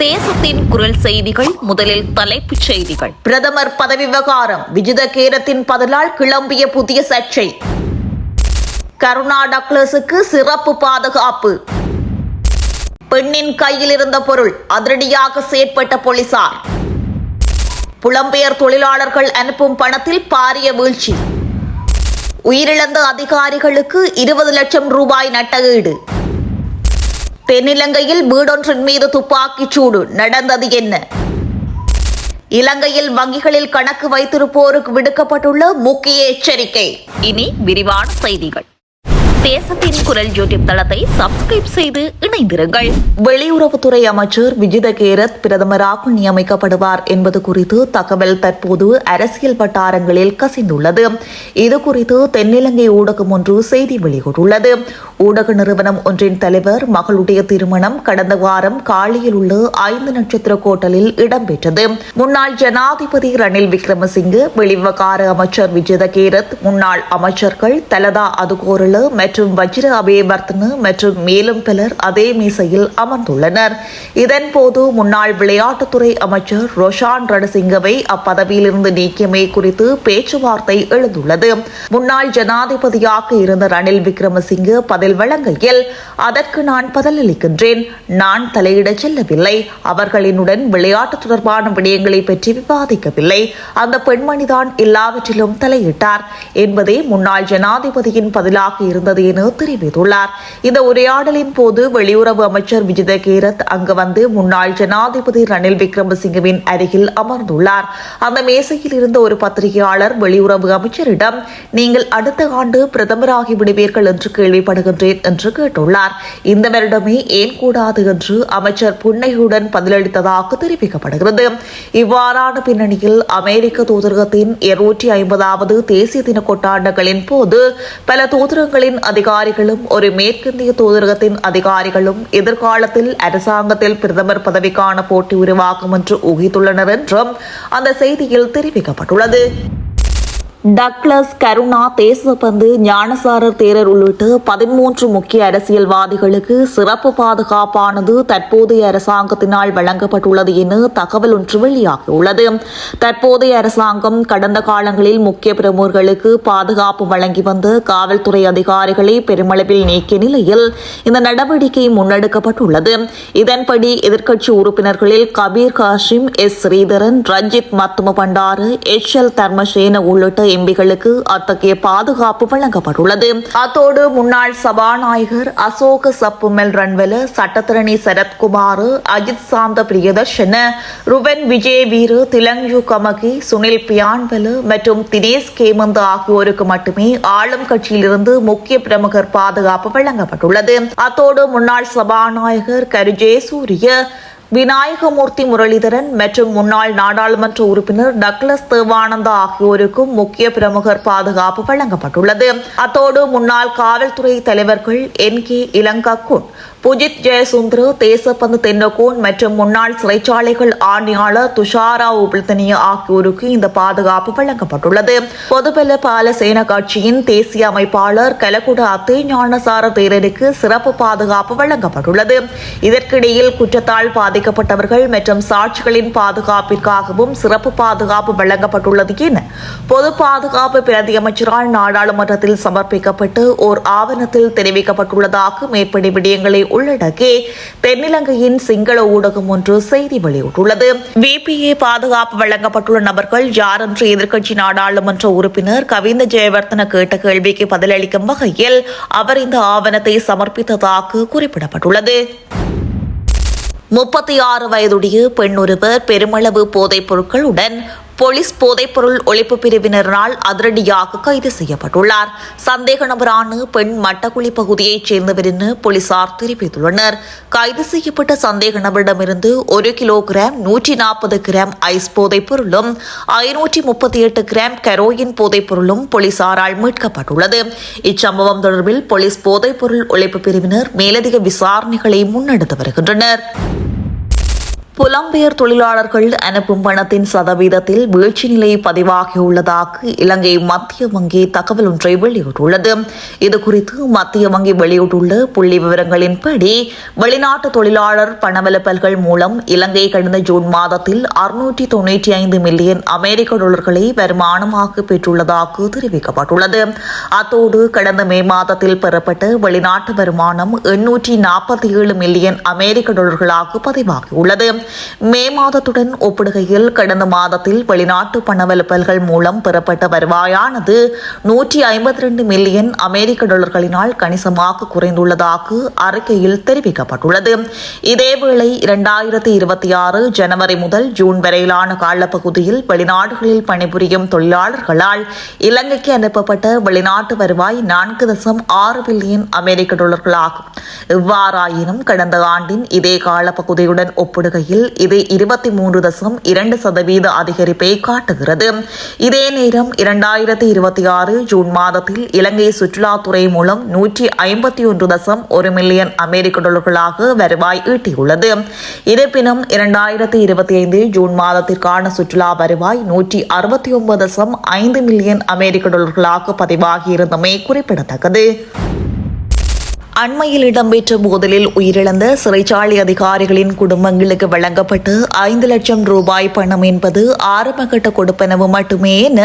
தேசத்தின் குரல் செய்திகள். முதலில் தலைப்புச் செய்திகள். பிரதமர் பதவி விவகாரம் விஜித கேரத்தின் பதிலால் கிளம்பிய புதிய சர்ச்சை. கருணா டக்ளஸுக்கு சிறப்பு பாதுகாப்பு. பெண்ணின் கையில் இருந்த பொருள் அதிரடியாக செயற்பட்ட போலீசார். புலம்பெயர் தொழிலாளர்கள் அனுப்பும் பணத்தில் பாரிய வீழ்ச்சி. உயிரிழந்த அதிகாரிகளுக்கு 20 லட்சம் ரூபாய் நட்டஈடு. தென்னிலங்கையில் வீடொன்றின் மீது துப்பாக்கிச் சூடு நடந்தது என்ன? இலங்கையில் வங்கிகளில் கணக்கு வைத்திருப்போருக்கு விடுக்கப்பட்டுள்ள முக்கிய எச்சரிக்கை. இனி விரிவான செய்திகள். தேசத்தின் குரல் யூடியூப் தளத்தை சப்ஸ்கிரைப் செய்து இணைந்திருங்கள். வெளியுறவுத்துறை அமைச்சர் விஜித கேரத் பிரதமராக நியமிக்கப்படுவார் என்பது குறித்து தகவல் தற்போது அரசியல் வட்டாரங்களில் கசிந்துள்ளது. இது குறித்து தென்னிலங்கை ஊடகம் ஒன்று செய்தி வெளியிட்டுள்ளது. ஊடக நிறுவனம் ஒன்றின் தலைவர் மகளுடைய திருமணம் கடந்த வாரம் காலியில் உள்ள 5 நட்சத்திர கோட்டலில் இடம்பெற்றது. முன்னாள் ஜனாதிபதி ரணில் விக்ரமசிங்கே, வெளிவிவகார அமைச்சர் விஜித கேரத், முன்னாள் அமைச்சர்கள் தலதா அதுகோரள மற்றும் வஜ்ர அபேவர்த்தன மற்றும் மேலும் பலர் அதே மேசையில் அமர்ந்துள்ளனர். இதன்போது முன்னாள் விளையாட்டுத்துறை அமைச்சர் ரோஷான் ரணசிங்கவை அப்பதவியிலிருந்து நீக்கியமை குறித்து பேச்சுவார்த்தை எழுந்துள்ளது. முன்னாள் ஜனாதிபதியாக இருந்த ரணில் விக்ரமசிங்கே பதில் வழங்கையில், அதற்கு நான் பதிலளிக்கின்றேன். நான் தலையிடச் செல்லவில்லை. அவர்களினுடன் விளையாட்டு தொடர்பான விடயங்களை பற்றி விவாதிக்கவில்லை. அந்த பெண்மணிதான் எல்லாவற்றிலும் தலையிட்டார் என்பதே முன்னாள் ஜனாதிபதியின் பதிலாக இருந்தது என தெரிவித்துள்ளார். இந்த உரையாடலின் போது வெளியுறவு அமைச்சர் விஜித கேரத் அங்கு வந்து முன்னாள் ஜனாதிபதி ரணில் விக்ரமசிங்கவின் அருகில் அமர்ந்துள்ளார். அந்த மேசையில் இருந்த ஒரு பத்திரிகையாளர் வெளியுறவு அமைச்சரிடம், நீங்கள் அடுத்த ஆண்டு பிரதமராகி விடுவீர்கள் என்று கேள்விப்படுகின்றேன் என்று கேட்டுள்ளார். இந்த வருடமே ஏன் கூடாது என்று அமைச்சர் புன்னகையுடன் பதிலளித்ததாக தெரிவிக்கப்படுகிறது. இவ்வாறான பின்னணியில் அமெரிக்க தூதரகத்தின் 250வது தேசிய தின கொண்டாட்டங்களின் போது பல தூதரகங்களின் அதிகாரிகளும் ஒரு மேற்கிந்திய தூதரகத்தின் அதிகாரிகளும் எதிர்காலத்தில் அரசாங்கத்தில் பிரதமர் பதவிக்கான போட்டி உருவாகும் என்று ஊகித்துள்ளனர் என்றும் அந்த செய்தியில் தெரிவிக்கப்பட்டுள்ளது. டக்ளஸ், கருணா, தேசபந்து, ஞானசாரர் தேரர் உள்ளிட்ட 13 முக்கிய அரசியல்வாதிகளுக்கு சிறப்பு பாதுகாப்பானது தற்போதைய அரசாங்கத்தினால் வழங்கப்பட்டுள்ளது என தகவல் ஒன்று வெளியாகியுள்ளது. தற்போதைய அரசாங்கம் கடந்த காலங்களில் முக்கிய பிரமுகர்களுக்கு பாதுகாப்பு வழங்கி வந்த காவல்துறை அதிகாரிகளை பெருமளவில் நீக்கிய நிலையில் இந்த நடவடிக்கை முன்னெடுக்கப்பட்டுள்ளது. இதன்படி எதிர்க்கட்சி உறுப்பினர்களில் கபீர் காஷிம், எஸ். ஸ்ரீதரன், ரஞ்சித் மத்தும பண்டார, எச்.எல். தர்மசேன உள்ளிட்ட எம்பிகளுக்கு அத்தகைய பாதுகாப்பு வழங்கப்பட்டுள்ளது. அத்தோடு முன்னாள் சபாநாயகர் அசோக சப்புமெல் ரன்வெல, சட்டத்தரணி சரத்குமார், அஜித் சாந்த பிரியதர்ஷன, ருவன் விஜயவீர, திலங்கு கமகி, சுனில் பியான்வெல மற்றும் தினேஷ் கேமந்த் ஆகியோருக்கு மட்டுமே ஆளும் கட்சியிலிருந்து முக்கிய பிரமுகர் பாதுகாப்பு வழங்கப்பட்டுள்ளது. அத்தோடு முன்னாள் சபாநாயகர் கருஜே சூரிய, விநாயகமூர்த்தி முரளிதரன் மற்றும் முன்னாள் நாடாளுமன்ற உறுப்பினர் டக்ளஸ் தேவானந்தா ஆகியோருக்கும் முக்கிய பிரமுகர் பாதுகாப்பு வழங்கப்பட்டுள்ளது. அத்தோடு முன்னாள் காவல்துறை தலைவர்கள் என்.கே. இலங்கக்குன், புஜித் ஜெயசுந்தர, தேசபந்து தென்னகோன் மற்றும் முன்னாள் சிறைச்சாலைகள் ஆணையாளர் துஷாரா உபில்தனிய ஆகியோருக்கு இந்த பாதுகாப்பு வழங்கப்பட்டுள்ளது. பொதுபல பாலசேன கட்சியின் தேசிய அமைப்பாளர் கலகுட அத்தே ஞானசார தேரருக்கு சிறப்பு பாதுகாப்பு வழங்கப்பட்டுள்ளது. இதற்கிடையில் குற்றத்தால் பாதிக்கப்பட்டவர்கள் மற்றும் சாட்சிகளின் பாதுகாப்பிற்காகவும் சிறப்பு பாதுகாப்பு வழங்கப்பட்டுள்ளது என பொது பாதுகாப்பு பிரதி அமைச்சரால் நாடாளுமன்றத்தில் சமர்ப்பிக்கப்பட்டு ஓர் ஆவணத்தில் தெரிவிக்கப்பட்டுள்ளதாக மேற்படி விடயங்களை உள்ளடக்கி தென்னிலங்கையின் சிங்கள ஊடகம் ஒன்று செய்தி வெளியிட்டுள்ளது. விபிஏ பாதுகாப்பு வழங்கப்பட்டுள்ள நபர்கள் யார் என்று எதிர்க்கட்சி நாடாளுமன்ற உறுப்பினர் கவிந்த ஜெயவர்தன கேட்ட கேள்விக்கு பதிலளிக்கும் வகையில் அவர் இந்த ஆவணத்தை சமர்ப்பித்ததாக குறிப்பிடப்பட்டுள்ளது. 36 வயதுடைய பெண் ஒருவர் பெருமளவு போதைப் பொருட்களுடன் போலீஸ் போதைப்பொருள் ஒழிப்பு பிரிவினரால் அதிரடியாக கைது செய்யப்பட்டுள்ளார். சந்தேக நபரான பெண் மட்டக்குழி பகுதியைச் சேர்ந்தவர் என போலீசார் தெரிவித்துள்ளனர். கைது செய்யப்பட்ட சந்தேக நபரிடமிருந்து 1 கிலோகிராம் 140 கிராம் ஐஸ் போதைப் பொருளும் 538 கிராம் கரோயின் போதைப் பொருளும் போலீசாரால் மீட்கப்பட்டுள்ளது. இச்சம்பவம் தொடர்பில் போலீஸ் போதைப்பொருள் ஒழிப்பு பிரிவினர் மேலதிக விசாரணைகளை முன்னெடுத்து வருகின்றனர். புலம்பெயர் தொழிலாளர்கள் அனுப்பும் பணத்தின் சதவீதத்தில் வீழ்ச்சி நிலை பதிவாகியுள்ளதாக இலங்கை மத்திய வங்கி தகவல் ஒன்றை வெளியிட்டுள்ளது. இதுகுறித்து மத்திய வங்கி வெளியிட்டுள்ள புள்ளி விவரங்களின்படி வெளிநாட்டு தொழிலாளர் பணவெலுப்பல்கள் மூலம் இலங்கை கடந்த ஜூன் மாதத்தில் 695 மில்லியன் அமெரிக்க டாலர்களை வருமானமாக பெற்றுள்ளதாக தெரிவிக்கப்பட்டுள்ளது. அத்தோடு கடந்த மே மாதத்தில் பெறப்பட்ட வெளிநாட்டு வருமானம் 847 மில்லியன் அமெரிக்க டாலர்களாக பதிவாகியுள்ளது. மே மாதத்துடன் ஒப்பிடுகையில் கடந்த மாதத்தில் வெளிநாட்டு பணவெலுப்பல்கள் மூலம் பெறப்பட்ட வருவாயானது 152 மில்லியன் அமெரிக்க டாலர்களினால் கணிசமாக குறைந்துள்ளதாக அறிக்கையில் தெரிவிக்கப்பட்டுள்ளது. இதேவேளை 2026 ஜனவரி முதல் ஜூன் வரையிலான காலப்பகுதியில் வெளிநாடுகளில் பணிபுரியும் தொழிலாளர்களால் இலங்கைக்கு அனுப்பப்பட்ட வெளிநாட்டு வருவாய் 4.6 பில்லியன் அமெரிக்க டாலர்களாகும். இவ்வாறாயினும் கடந்த ஆண்டின் இதே காலப்பகுதியுடன் ஒப்பிடுகையில் இது 23.2% அதிகரிப்பை காட்டுகிறது. இதே நேரம் 2026 ஜூன் மாதத்தில் இலங்கை சுற்றுலாத்துறை மூலம் 151.1 மில்லியன் அமெரிக்க டாலர்களாக வருவாய் ஈட்டியுள்ளது. இருப்பினும் 2025 ஜூன் மாதத்திற்கான சுற்றுலா வருவாய் 169.5 மில்லியன் அமெரிக்க டாலர்களாக பதிவாகியிருந்தமை குறிப்பிடத்தக்கது. அண்மையில் இடம்பெற்ற மோதலில் உயிரிழந்த சிறைச்சாலை அதிகாரிகளின் குடும்பங்களுக்கு வழங்கப்பட்டு 5 லட்சம் ரூபாய் பணம் என்பது ஆரம்பகட்ட கொடுப்பனவு மட்டுமே என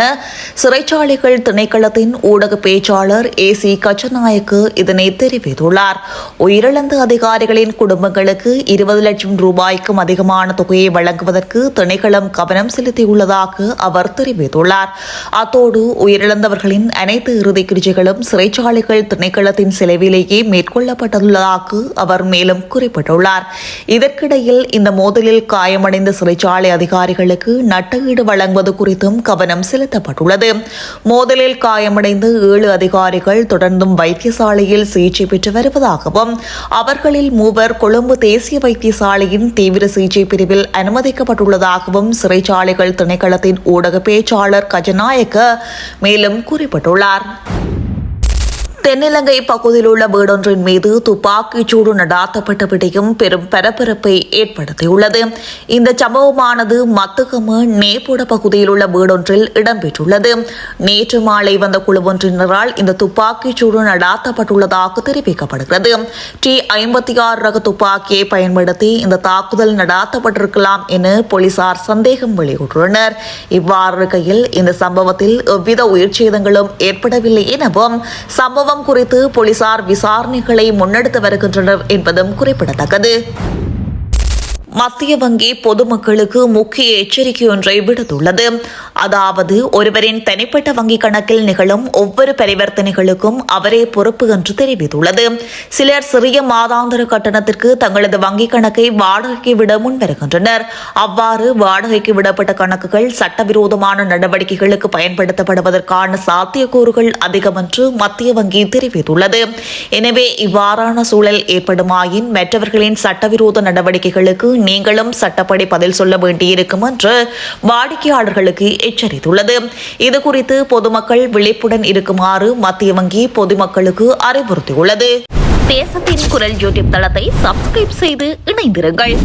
சிறைச்சாலைகள் திணைக்களத்தின் ஊடக பேச்சாளர் AC கச்சநாயக்கு இதனை தெரிவித்துள்ளார். உயிரிழந்த அதிகாரிகளின் குடும்பங்களுக்கு 20 லட்சம் ரூபாய்க்கும் அதிகமான தொகையை வழங்குவதற்கு திணைக்களம் கவனம் செலுத்தியுள்ளதாக அவர் தெரிவித்துள்ளார். அத்தோடு உயிரிழந்தவர்களின் அனைத்து இறுதி கிரிஜைகளும் சிறைச்சாலைகள் திணைக்களத்தின் செலவிலேயே மேற்கொள்ளப்பட்டுள்ளதாக அவர் மேலும் குறிப்பிட்டுள்ளார். இதற்கிடையில் இந்த மோதலில் காயமடைந்த சிறைச்சாலை அதிகாரிகளுக்கு நட்டஈடு வழங்குவது குறித்தும் கவனம் செலுத்தப்பட்டுள்ளது. மோதலில் காயமடைந்த 7 அதிகாரிகள் தொடர்ந்தும் வைத்தியசாலையில் சிகிச்சை பெற்று வருவதாகவும் அவர்களில் 3 கொழும்பு தேசிய வைத்தியசாலையின் தீவிர சிகிச்சை பிரிவில் அனுமதிக்கப்பட்டுள்ளதாகவும் சிறைச்சாலைகள் திணைக்களத்தின் ஊடக பேச்சாளர் கஜநாயக்க மேலும் குறிப்பிட்டுள்ளார். தென்னிலங்கை பகுதியில் உள்ள வீடொன்றின் மீது துப்பாக்கிச் சூடு நடாத்தப்பட்ட விடயம் பெரும் பரபரப்பை ஏற்படுத்தியுள்ளது. இந்த சம்பவமானது மத்துகம நேபுட பகுதியில் உள்ள வீடொன்றில் இடம்பெற்றுள்ளது. நேற்று மாலை வந்த குழுவொன்றினரால் இந்த துப்பாக்கிச் சூடு நடாத்தப்பட்டுள்ளதாக தெரிவிக்கப்படுகிறது. T56 ரக துப்பாக்கியை பயன்படுத்தி இந்த தாக்குதல் நடாத்தப்பட்டிருக்கலாம் என போலீசார் சந்தேகம் வெளியிட்டுள்ளனர். இவ்வாறு இருக்கையில் இந்த சம்பவத்தில் எவ்வித உயிர் சேதங்களும் ஏற்படவில்லை எனவும் சம்பவம் குறித்து போலீசார் விசாரணைகளை முன்னெடுத்து வருகின்றனர் என்பதும் குறிப்பிடத்தக்கது. மத்திய வங்கி பொதுமக்களுக்கு முக்கிய எச்சரிக்கை ஒன்றை விடுத்துள்ளது. அதாவது ஒருவரின் தனிப்பட்ட வங்கிக் கணக்கில் நிகழும் ஒவ்வொரு பரிவர்த்தனைகளுக்கும் அவரே பொறுப்பு என்று தெரிவித்துள்ளது. சிலர் சிறிய மாதாந்திர கட்டணத்திற்கு தங்களது வங்கிக் கணக்கை வாடகைக்கு விட முன்வருகின்றனர். அவ்வாறு வாடகைக்கு விடப்பட்ட கணக்குகள் சட்டவிரோதமான நடவடிக்கைகளுக்கு பயன்படுத்தப்படுவதற்கான சாத்தியக்கூறுகள் அதிகம் என்று மத்திய வங்கி தெரிவித்துள்ளது. எனவே இவ்வாறான சூழல் ஏற்படுமாயின் மற்றவர்களின் சட்டவிரோத நடவடிக்கைகளுக்கு நீங்களும் சட்டப்படி பதில் சொல்ல வேண்டியிருக்கும் என்று வாடிக்கையாளர்களுக்கு எச்சரித்துள்ளது. இதுகுறித்து பொதுமக்கள் விழிப்புடன் இருக்குமாறு மத்திய வங்கி பொதுமக்களுக்கு அறிவுறுத்தியுள்ளது. தேசத்தின் குரல் யூடியூப் தளத்தை சப்ஸ்கிரைப் செய்து இணைந்திருங்கள்.